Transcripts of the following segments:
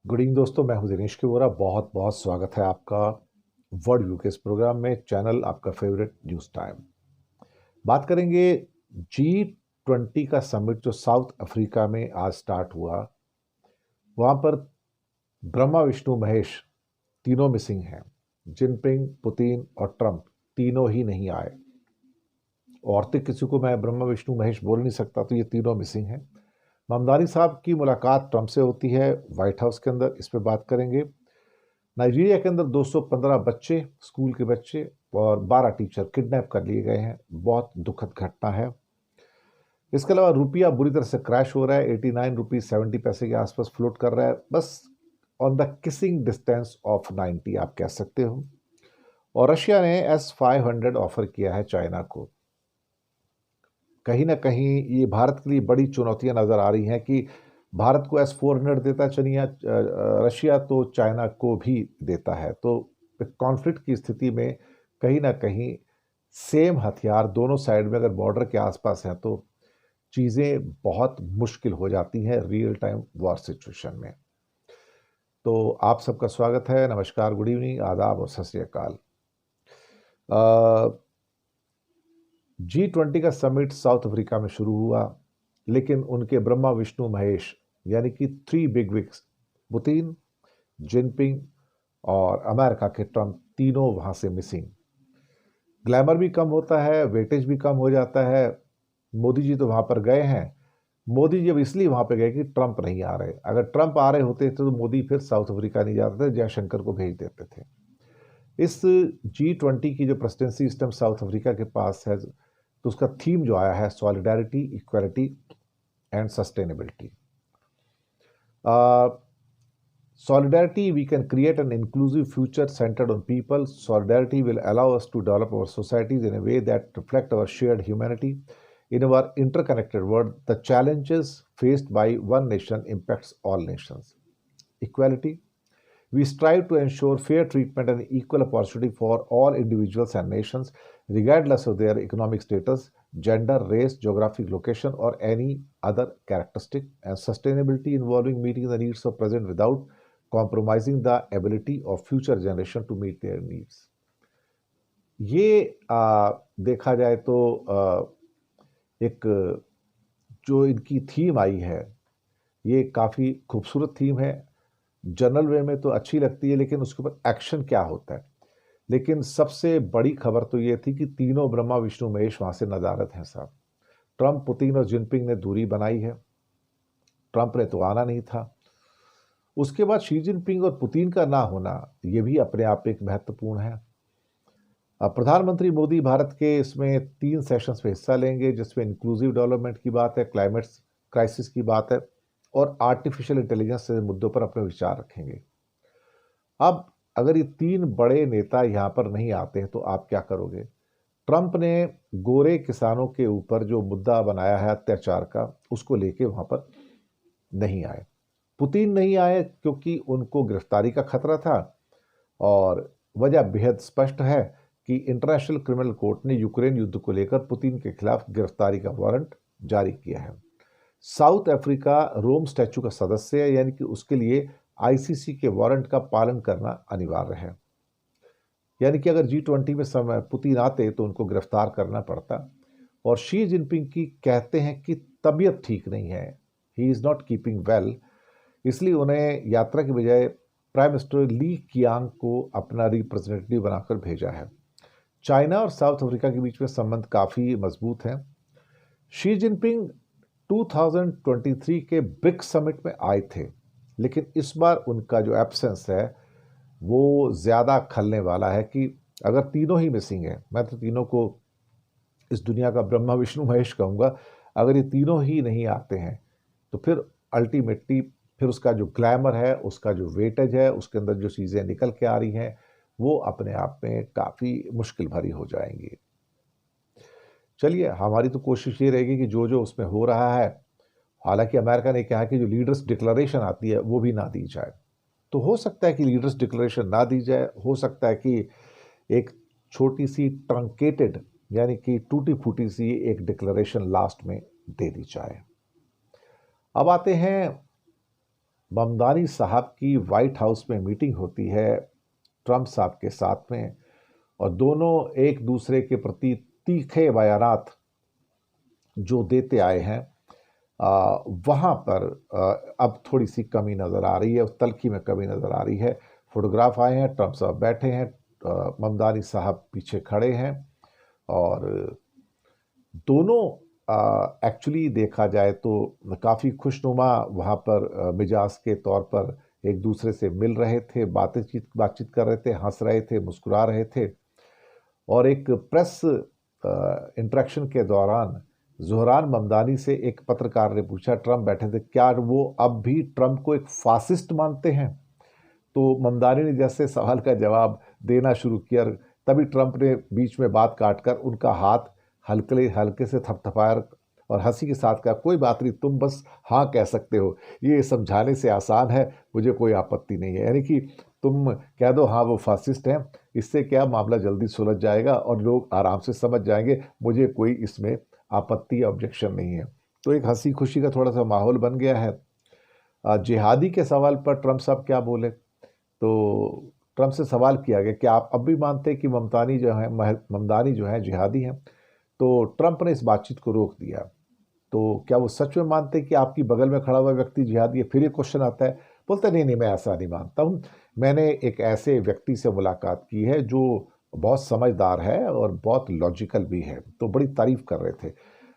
Good evening दोस्तों, मैं हूं दिनेश के वोरा। बहुत बहुत स्वागत है आपका वर्ल्ड व्यू के इस प्रोग्राम में। चैनल आपका फेवरेट न्यूज टाइम। बात करेंगे G20 का समिट जो साउथ अफ्रीका में आज स्टार्ट हुआ। वहां पर ब्रह्मा विष्णु महेश तीनों मिसिंग हैं। जिनपिंग, पुतिन और ट्रंप तीनों ही नहीं आए। और तो किसी को मैं ब्रह्मा विष्णु महेश बोल नहीं सकता, तो ये तीनों मिसिंग हैं। ममदानी साहब की मुलाकात ट्रंप से होती है व्हाइट हाउस के अंदर, इस पर बात करेंगे। नाइजीरिया के अंदर 215 बच्चे, स्कूल के बच्चे और 12 टीचर किडनैप कर लिए गए हैं। बहुत दुखद घटना है। इसके अलावा रुपया बुरी तरह से क्रैश हो रहा है। 89 रुपीज 70 पैसे के आसपास फ्लोट कर रहा है, बस on the kissing distance of 90 आप कह सकते हो। और रशिया ने S-500 ऑफर किया है चाइना को। कहीं ना कहीं ये भारत के लिए बड़ी चुनौतियां नजर आ रही हैं कि भारत को S-400 देता चलिए, रशिया तो चाइना को भी देता है। तो कॉन्फ्लिक्ट की स्थिति में कहीं ना कहीं सेम हथियार दोनों साइड में अगर बॉर्डर के आसपास हैं तो चीज़ें बहुत मुश्किल हो जाती हैं रियल टाइम वॉर सिचुएशन में। तो आप सबका स्वागत है। नमस्कार, गुड इवनिंग, आदाब और सत श्री अकाल। G20 का समिट साउथ अफ्रीका में शुरू हुआ, लेकिन उनके ब्रह्मा विष्णु महेश यानी कि 3 बिग विग्स पुतिन, जिनपिंग और अमेरिका के ट्रंप तीनों वहां से मिसिंग। ग्लैमर भी कम होता है, वेटेज भी कम हो जाता है। मोदी जी तो वहां पर गए हैं। मोदी जी अब इसलिए वहां पर गए कि ट्रंप नहीं आ रहे। अगर ट्रंप आ रहे होते तो मोदी फिर साउथ अफ्रीका नहीं जाते थे, जयशंकर को भेज देते थे। इस G20 की जो प्रेसिडेंसी इस टाइम साउथ अफ्रीका के पास है, तो उसका थीम जो आया है solidarity, equality and sustainability. Solidarity, we can create an inclusive future centered on people. Solidarity will allow us to develop our societies in a way that reflect our shared humanity. In our interconnected world, the challenges faced by one nation impacts all nations. Equality, we strive to ensure fair treatment and equal opportunity for all individuals and nations, regardless of their economic status, gender, race, geographic location, or any other characteristic. And sustainability, involving meeting the needs of present without compromising the ability of future generation to meet their needs. ये देखा जाए तो एक जो इनकी theme आई है, ये काफ़ी खूबसूरत थीम है। जनरल वे में तो अच्छी लगती है, लेकिन उसके ऊपर एक्शन क्या होता है। लेकिन सबसे बड़ी खबर तो ये थी कि तीनों ब्रह्मा विष्णु महेश वहां से नदारद हैं साहब। ट्रंप, पुतिन और जिनपिंग ने दूरी बनाई है। ट्रंप ने तो आना नहीं था। उसके बाद शी जिनपिंग और पुतिन का ना होना, ये भी अपने आप में एक महत्वपूर्ण है। प्रधानमंत्री मोदी भारत के इसमें 3 सेशंस में हिस्सा लेंगे, जिसमें इंक्लूसिव डेवलपमेंट की बात है, क्लाइमेट क्राइसिस की बात है और आर्टिफिशियल इंटेलिजेंस से मुद्दों पर अपने विचार रखेंगे। अब अगर ये 3 बड़े नेता यहां पर नहीं आते हैं तो आप क्या करोगे। ट्रंप ने गोरे किसानों के ऊपर जो मुद्दा बनाया है अत्याचार का, उसको लेके वहां पर नहीं आए। पुतिन नहीं आए क्योंकि उनको गिरफ्तारी का खतरा था, और वजह बेहद स्पष्ट है कि इंटरनेशनल क्रिमिनल कोर्ट ने यूक्रेन युद्ध को लेकर पुतिन के खिलाफ गिरफ्तारी का वारंट जारी किया है। साउथ अफ्रीका रोम स्टैच्यू का सदस्य है, यानी कि उसके लिए आईसीसी के वारंट का पालन करना अनिवार्य है। यानी कि अगर G20 में समय पुतिन आते तो उनको गिरफ्तार करना पड़ता। और शी जिनपिंग की कहते हैं कि तबीयत ठीक नहीं है, he is not keeping well, इसलिए उन्हें यात्रा के बजाय प्राइम मिनिस्टर ली कियांग को अपना रिप्रेजेंटेटिव बनाकर भेजा है। चाइना और साउथ अफ्रीका के बीच में संबंध काफी मजबूत हैं। शी जिनपिंग 2023 के ब्रिक्स समिट में आए थे, लेकिन इस बार उनका जो एब्सेंस है वो ज़्यादा खलने वाला है कि अगर तीनों ही मिसिंग है, मैं तो तीनों को इस दुनिया का ब्रह्मा विष्णु महेश कहूँगा, अगर ये तीनों ही नहीं आते हैं तो फिर अल्टीमेटली फिर उसका जो ग्लैमर है, उसका जो वेटेज है, उसके अंदर जो चीज़ें निकल के आ रही हैं, वो अपने आप में काफ़ी मुश्किल भरी हो जाएंगी। चलिए, हमारी तो कोशिश ये रहेगी कि जो जो उसमें हो रहा है, हालांकि अमेरिका ने कहा कि जो लीडर्स डिक्लेरेशन आती है वो भी ना दी जाए। तो हो सकता है कि लीडर्स डिक्लेरेशन ना दी जाए, हो सकता है कि एक छोटी सी ट्रंकेटेड यानी कि टूटी फूटी सी एक डिक्लेरेशन लास्ट में दे दी जाए। अब आते हैं ममदानी साहब की वाइट हाउस में मीटिंग होती है ट्रंप साहब के साथ में, और दोनों एक दूसरे के प्रति तीखे बयानात जो देते आए हैं, वहाँ पर अब थोड़ी सी कमी नज़र आ रही है, उस तलखी में कमी नज़र आ रही है। फोटोग्राफ आए हैं, ट्रंप साहब बैठे हैं, ममदानी साहब पीछे खड़े हैं, और दोनों एक्चुअली देखा जाए तो काफ़ी खुशनुमा वहाँ पर मिजाज के तौर पर एक दूसरे से मिल रहे थे, बातचीत कर रहे थे, हंस रहे थे, मुस्कुरा रहे थे। और एक प्रेस इंटरेक्शन के दौरान ज़ोहरान ममदानी से एक पत्रकार ने पूछा, ट्रंप बैठे थे, क्या वो अब भी ट्रंप को एक फासिस्ट मानते हैं? तो ममदानी ने जैसे सवाल का जवाब देना शुरू किया, तभी ट्रंप ने बीच में बात काटकर उनका हाथ हल्के हल्के से थपथपाया और हंसी के साथ कहा, कोई बात नहीं, तुम बस हाँ कह सकते हो, ये समझाने से आसान है, मुझे कोई आपत्ति नहीं है। यानी कि तुम कह दो हाँ वो फासिस्ट हैं, इससे क्या मामला जल्दी सुलझ जाएगा और लोग आराम से समझ जाएंगे, मुझे कोई इसमें आपत्ति या ऑब्जेक्शन नहीं है। तो एक हंसी खुशी का थोड़ा सा माहौल बन गया है। जिहादी के सवाल पर ट्रंप साहब क्या बोले, तो ट्रंप से सवाल किया गया कि आप अब भी मानते हैं कि ममदानी जो है जिहादी हैं? तो ट्रंप ने इस बातचीत को रोक दिया। तो क्या वो सच में मानते हैं कि आपकी बगल में खड़ा हुआ व्यक्ति जिहादी है? फिर ये क्वेश्चन आता है, बोलते नहीं नहीं, मैं ऐसा नहीं मानता हूँ, मैंने एक ऐसे व्यक्ति से मुलाकात की है जो बहुत समझदार है और बहुत लॉजिकल भी है। तो बड़ी तारीफ कर रहे थे।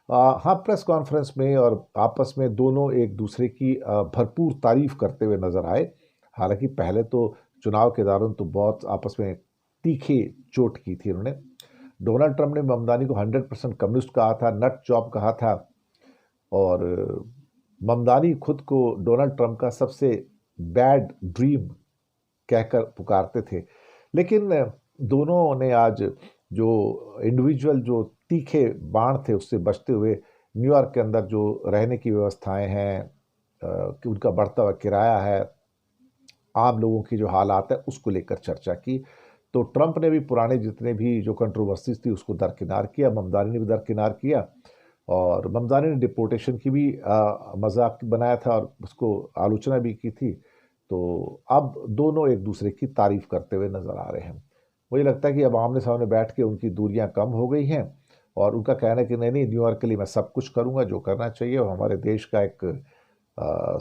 हाँ, प्रेस कॉन्फ्रेंस में और आपस में दोनों एक दूसरे की भरपूर तारीफ करते हुए नजर आए। हालांकि पहले तो चुनाव के दौरान तो बहुत आपस में तीखी चोट की थी उन्होंने। डोनाल्ड ट्रंप ने ममदानी को 100% कम्युनिस्ट कहा था, नट जॉब कहा था, और ममदानी खुद को डोनाल्ड ट्रंप का सबसे बैड ड्रीम कहकर पुकारते थे। लेकिन दोनों ने आज जो इंडिविजुअल जो तीखे बाण थे उससे बचते हुए न्यूयॉर्क के अंदर जो रहने की व्यवस्थाएं हैं, कि उनका बढ़ता हुआ किराया है, आम लोगों की जो हालात है उसको लेकर चर्चा की। तो ट्रंप ने भी पुराने जितने भी जो कंट्रोवर्सीज थी उसको दरकिनार किया, ममदानी ने भी दरकिनार किया, और ममदानी ने डिपोर्टेशन की भी मजाक बनाया था और उसको आलोचना भी की थी। तो अब दोनों एक दूसरे की तारीफ करते हुए नजर आ रहे हैं। मुझे लगता है कि अब आमने सामने बैठ के उनकी दूरियां कम हो गई हैं, और उनका कहना है कि नहीं नहीं, न्यूयॉर्क के लिए मैं सब कुछ करूंगा जो करना चाहिए, और हमारे देश का एक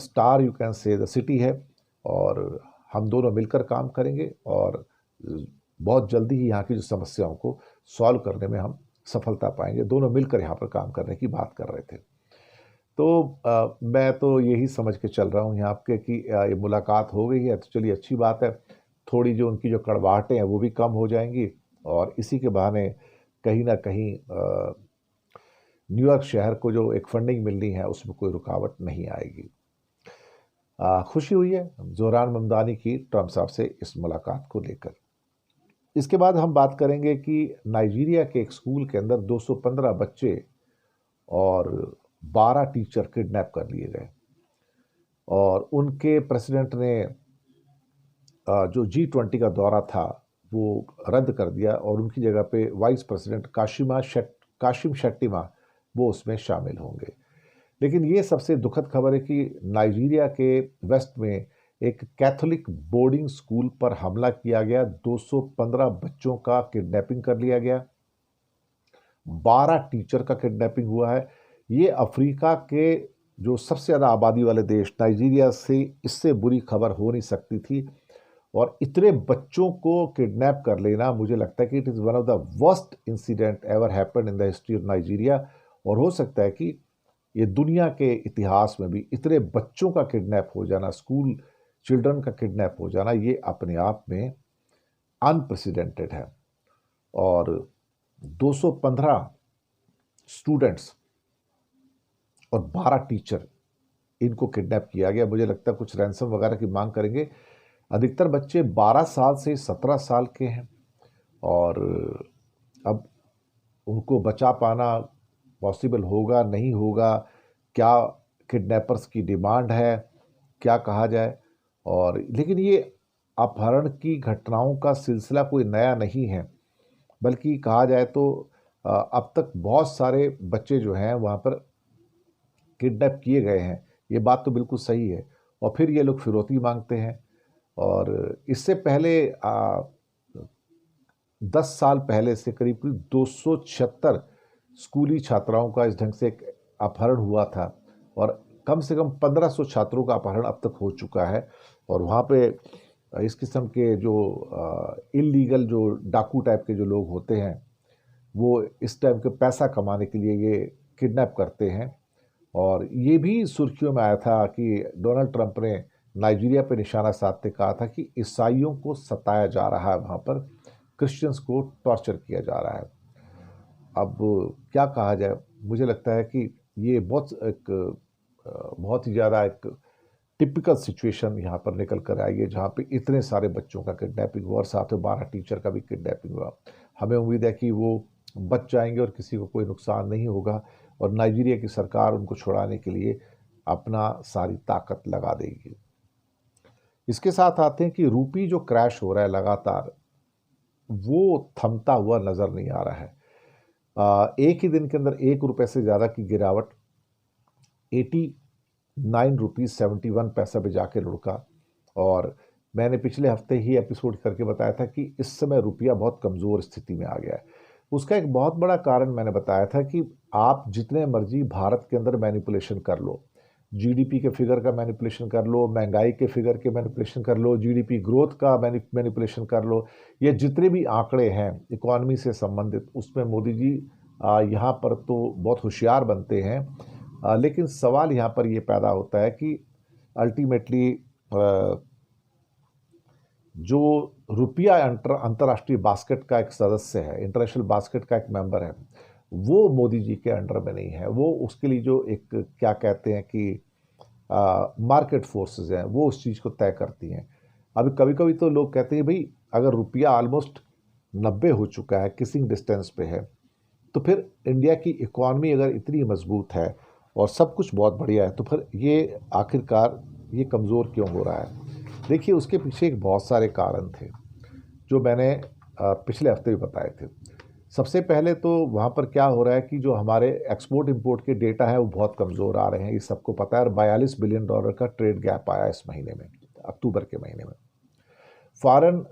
star you can say the city है, और हम दोनों मिलकर काम करेंगे, और बहुत जल्दी ही यहाँ की जो समस्याओं को सॉल्व करने में हम सफलता पाएंगे। दोनों मिलकर यहाँ पर काम करने की बात कर रहे थे। तो मैं तो यही समझ के चल रहा हूँ यहाँ पे कि ये मुलाकात हो गई है, तो चलिए अच्छी बात है। थोड़ी जो उनकी जो कड़वाहटें हैं वो भी कम हो जाएंगी, और इसी के बहाने कहीं ना कहीं न्यूयॉर्क शहर को जो एक फंडिंग मिलनी है उसमें कोई रुकावट नहीं आएगी। खुशी हुई है ज़ोहरान ममदानी की ट्रंप साहब से इस मुलाकात को लेकर। इसके बाद हम बात करेंगे कि नाइजीरिया के एक स्कूल के अंदर 215 बच्चे और 12 टीचर किडनैप कर लिए गए, और उनके प्रेसिडेंट ने जो G20 का दौरा था वो रद्द कर दिया, और उनकी जगह पे वाइस प्रेसिडेंट काशिम शेट्टिमा वो उसमें शामिल होंगे। लेकिन ये सबसे दुखद खबर है कि नाइजीरिया के वेस्ट में एक कैथोलिक बोर्डिंग स्कूल पर हमला किया गया, 215 बच्चों का किडनैपिंग कर लिया गया, 12 टीचर का किडनैपिंग हुआ है। ये अफ्रीका के जो सबसे ज़्यादा आबादी वाले देश नाइजीरिया से इससे बुरी खबर हो नहीं सकती थी, और इतने बच्चों को किडनैप कर लेना, मुझे लगता है कि it is one of the worst incident ever happened in the history of Nigeria. और हो सकता है कि ये दुनिया के इतिहास में भी इतने बच्चों का किडनैप हो जाना, स्कूल चिल्ड्रन का किडनैप हो जाना, ये अपने आप में अनप्रेसिडेंटेड है। और 215 स्टूडेंट्स और 12 टीचर, इनको किडनैप किया गया। मुझे लगता है कुछ रैंसम वगैरह की मांग करेंगे। अधिकतर बच्चे 12 साल से 17 साल के हैं, और अब उनको बचा पाना पॉसिबल होगा नहीं होगा, क्या किडनैपर्स की डिमांड है, क्या कहा जाए। और लेकिन ये अपहरण की घटनाओं का सिलसिला कोई नया नहीं है, बल्कि कहा जाए तो अब तक बहुत सारे बच्चे जो हैं वहाँ पर किडनैप किए गए हैं, ये बात तो बिल्कुल सही है। और फिर ये लोग फिरौती मांगते हैं। और इससे पहले 10 साल पहले से करीब 276 स्कूली छात्राओं का इस ढंग से एक अपहरण हुआ था, और कम से कम 1500 छात्रों का अपहरण अब तक हो चुका है। और वहाँ पे इस किस्म के जो इलीगल जो डाकू टाइप के जो लोग होते हैं, वो इस टाइप के पैसा कमाने के लिए ये किडनैप करते हैं। और ये भी सुर्खियों में आया था कि डोनाल्ड ट्रंप ने नाइजीरिया पे निशाना साधते कहा था कि ईसाइयों को सताया जा रहा है, वहाँ पर क्रिश्चियंस को टॉर्चर किया जा रहा है। अब क्या कहा जाए, मुझे लगता है कि ये बहुत ही ज़्यादा एक टिपिकल सिचुएशन यहाँ पर निकल कर आई है, जहाँ पे इतने सारे बच्चों का किडनैपिंग हुआ और साथ में 12 टीचर का भी किडनैपिंग हुआ। हमें उम्मीद है कि वो बच जाएंगे और किसी को कोई नुकसान नहीं होगा, और नाइजीरिया की सरकार उनको छुड़ाने के लिए अपना सारी ताकत लगा देगी। इसके साथ आते हैं कि रूपी जो क्रैश हो रहा है लगातार, वो थमता हुआ नज़र नहीं आ रहा है। एक ही दिन के अंदर ₹1 से ज़्यादा की गिरावट 89 रुपीज़ 71 पैसा पे जाके लुढ़का। और मैंने पिछले हफ्ते ही एपिसोड करके बताया था कि इस समय रुपया बहुत कमज़ोर स्थिति में आ गया है। उसका एक बहुत बड़ा कारण मैंने बताया था कि आप जितने मर्जी भारत के अंदर मैनिपुलेशन कर लो, जीडीपी के फिगर का मैनिपुलेशन कर लो, महंगाई के फिगर के मैनिपुलेशन कर लो, जीडीपी ग्रोथ का मैनिपुलेशन कर लो, ये जितने भी आंकड़े हैं इकॉनमी से संबंधित, उसमें मोदी जी यहाँ पर तो बहुत होशियार बनते हैं। लेकिन सवाल यहाँ पर ये पैदा होता है कि अल्टीमेटली जो रुपया अंतर्राष्ट्रीय बास्केट का एक सदस्य है, इंटरनेशनल बास्केट का एक मेंबर है, वो मोदी जी के अंडर में नहीं है। वो उसके लिए जो एक क्या कहते हैं कि मार्केट फोर्सेस हैं, वो उस चीज़ को तय करती हैं। अभी कभी कभी तो लोग कहते हैं भाई अगर रुपया ऑलमोस्ट 90 हो चुका है, किसिंग डिस्टेंस पे है, तो फिर इंडिया की इकॉनमी अगर इतनी मजबूत है और सब कुछ बहुत बढ़िया है, तो फिर ये आखिरकार ये कमज़ोर क्यों हो रहा है। देखिए उसके पीछे एक बहुत सारे कारण थे जो मैंने पिछले हफ्ते भी बताए थे। सबसे पहले तो वहाँ पर क्या हो रहा है कि जो हमारे एक्सपोर्ट इंपोर्ट के डेटा है वो बहुत कमज़ोर आ रहे हैं, ये सबको पता है। और $42 बिलियन का ट्रेड गैप आया इस महीने में, अक्टूबर के महीने में। फॉरेन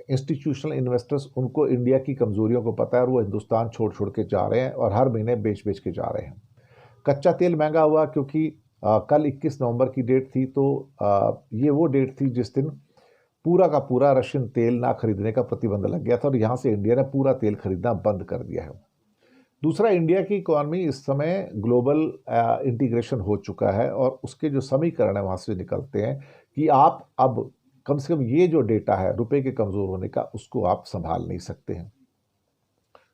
इंस्टीट्यूशनल इन्वेस्टर्स, उनको इंडिया की कमज़ोरियों को पता है और वो हिंदुस्तान छोड़ छोड़ के जा रहे हैं और हर महीने बेच बेच के जा रहे हैं। कच्चा तेल महंगा हुआ क्योंकि कल 21 नवंबर की डेट थी, तो ये वो डेट थी जिस दिन पूरा का पूरा रशियन तेल ना खरीदने का प्रतिबंध लग गया था, और यहाँ से इंडिया ने पूरा तेल खरीदना बंद कर दिया है। दूसरा, इंडिया की इकॉनमी इस समय ग्लोबल इंटीग्रेशन हो चुका है, और उसके जो समीकरण है वहाँ से निकलते हैं कि आप अब कम से कम ये जो डेटा है रुपए के कमज़ोर होने का, उसको आप संभाल नहीं सकते हैं।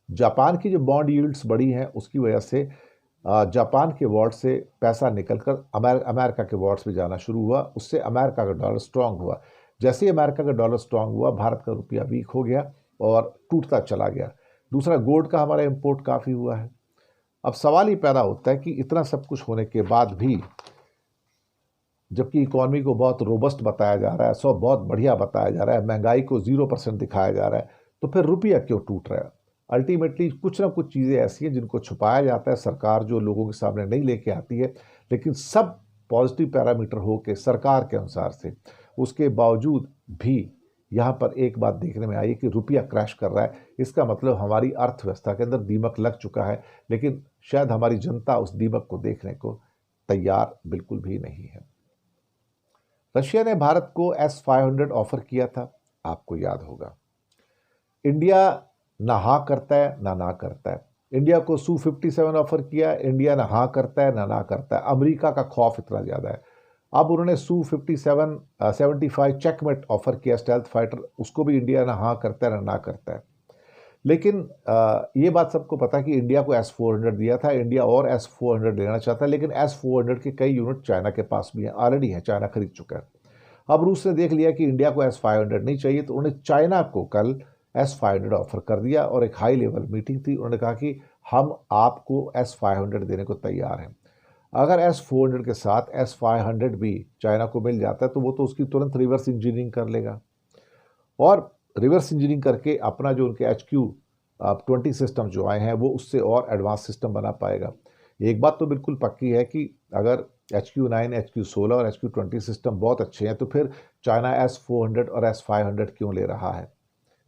जापान की जो बॉन्ड यील्ड्स बढ़ी हैं उसकी वजह से जापान के वॉर्ड से पैसा निकलकर अमेरिका के वॉर्ड्स में जाना शुरू हुआ। उससे अमेरिका का डॉलर स्ट्रांग हुआ। जैसे ही अमेरिका का डॉलर स्ट्रांग हुआ, भारत का रुपया वीक हो गया और टूटता चला गया। दूसरा, गोल्ड का हमारा इंपोर्ट काफ़ी हुआ है। अब सवाल ही पैदा होता है कि इतना सब कुछ होने के बाद भी, जबकि इकॉनमी को बहुत रोबस्ट बताया जा रहा है, सब बहुत बढ़िया बताया जा रहा है, महंगाई को 0% दिखाया जा रहा है, तो फिर रुपया क्यों टूट रहा है। अल्टीमेटली कुछ ना कुछ चीज़ें ऐसी हैं जिनको छुपाया जाता है, सरकार जो लोगों के सामने नहीं लेके आती है। लेकिन सब पॉजिटिव पैरामीटर हो के सरकार के अनुसार से, उसके बावजूद भी यहाँ पर एक बात देखने में आई कि रुपया क्रैश कर रहा है। इसका मतलब हमारी अर्थव्यवस्था के अंदर दीमक लग चुका है, लेकिन शायद हमारी जनता उस दीमक को देखने को तैयार बिल्कुल भी नहीं है। रशिया ने भारत को S-500 ऑफर किया था, आपको याद होगा। इंडिया ना हाँ करता है ना करता है। इंडिया को Su-57 ऑफर किया, इंडिया ना हाँ करता है ना करता है। अमेरिका का खौफ इतना ज़्यादा है। अब उन्होंने Su-57 75 चेकमेट ऑफर किया, स्टेल्थ फाइटर, उसको भी इंडिया ना हाँ करता है ना करता है। लेकिन ये बात सबको पता है कि इंडिया को S-400 दिया था, इंडिया और S-400 लेना चाहता है, लेकिन S-400 के कई यूनिट चाइना के पास भी हैं, ऑलरेडी है, चाइना खरीद चुका है। अब रूस ने देख लिया कि इंडिया को S-500 नहीं चाहिए, तो उन्होंने चाइना को कल S-500 ऑफर कर दिया, और एक हाई लेवल मीटिंग थी। उन्होंने कहा कि हम आपको S-500 देने को तैयार हैं। अगर S-400 के साथ S-500 भी चाइना को मिल जाता है, तो वो तो उसकी तुरंत रिवर्स इंजीनियरिंग कर लेगा, और रिवर्स इंजीनियरिंग करके अपना जो उनके HQ-20 सिस्टम जो आए हैं, वो उससे और एडवांस सिस्टम बना पाएगा। एक बात तो बिल्कुल पक्की है कि अगर HQ9, HQ16 और HQ20 सिस्टम बहुत अच्छे हैं, तो फिर चाइना S400 और S500 क्यों ले रहा है?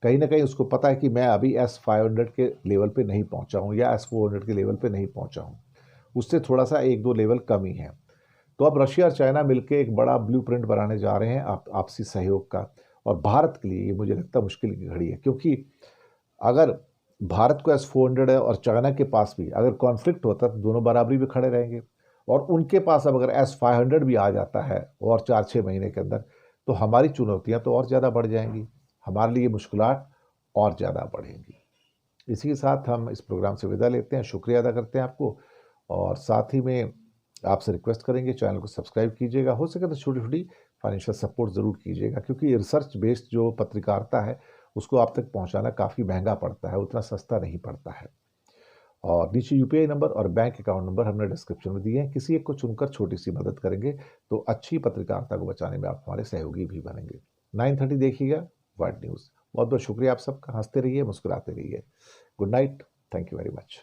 कहीं ना कहीं उसको पता है कि मैं अभी S500 के लेवल पे नहीं पहुंचा हूं या S400 के लेवल पे नहीं पहुंचा हूं, उससे थोड़ा सा एक दो लेवल कम ही है। तो अब रशिया और चाइना मिलकर एक बड़ा ब्लूप्रिंट बनाने जा रहे हैं आपसी सहयोग का। और भारत के लिए ये मुझे लगता है मुश्किल की घड़ी है, क्योंकि अगर भारत को S400 है और चाइना के पास भी अगर कॉन्फ्लिक्ट होता है तो दोनों बराबरी में खड़े रहेंगे। और उनके पास अब अगर S500 भी आ जाता है और 4-6 महीने के अंदर, तो हमारी चुनौतियां तो और ज़्यादा बढ़ जाएंगी, हमारे लिए मुश्किलात और ज़्यादा बढ़ेंगी। इसी के साथ हम इस प्रोग्राम से विदा लेते हैं, शुक्रिया अदा करते हैं आपको, और साथ ही में आपसे रिक्वेस्ट करेंगे चैनल को सब्सक्राइब कीजिएगा, हो सके तो छोटी छोटी फाइनेंशियल सपोर्ट ज़रूर कीजिएगा, क्योंकि रिसर्च बेस्ड जो पत्रकारिता है उसको आप तक पहुंचाना काफ़ी महंगा पड़ता है, उतना सस्ता नहीं पड़ता है। और नीचे UPI नंबर और बैंक अकाउंट नंबर हमने डिस्क्रिप्शन में दिए हैं, किसी एक को चुनकर छोटी सी मदद करेंगे तो अच्छी पत्रकारिता को बचाने में आप हमारे सहयोगी भी बनेंगे। 9:30 देखिएगा वर्ल्ड न्यूज़। बहुत बहुत शुक्रिया आप सबका, हंसते रहिए, मुस्कुराते रहिए। Good night, thank you very much.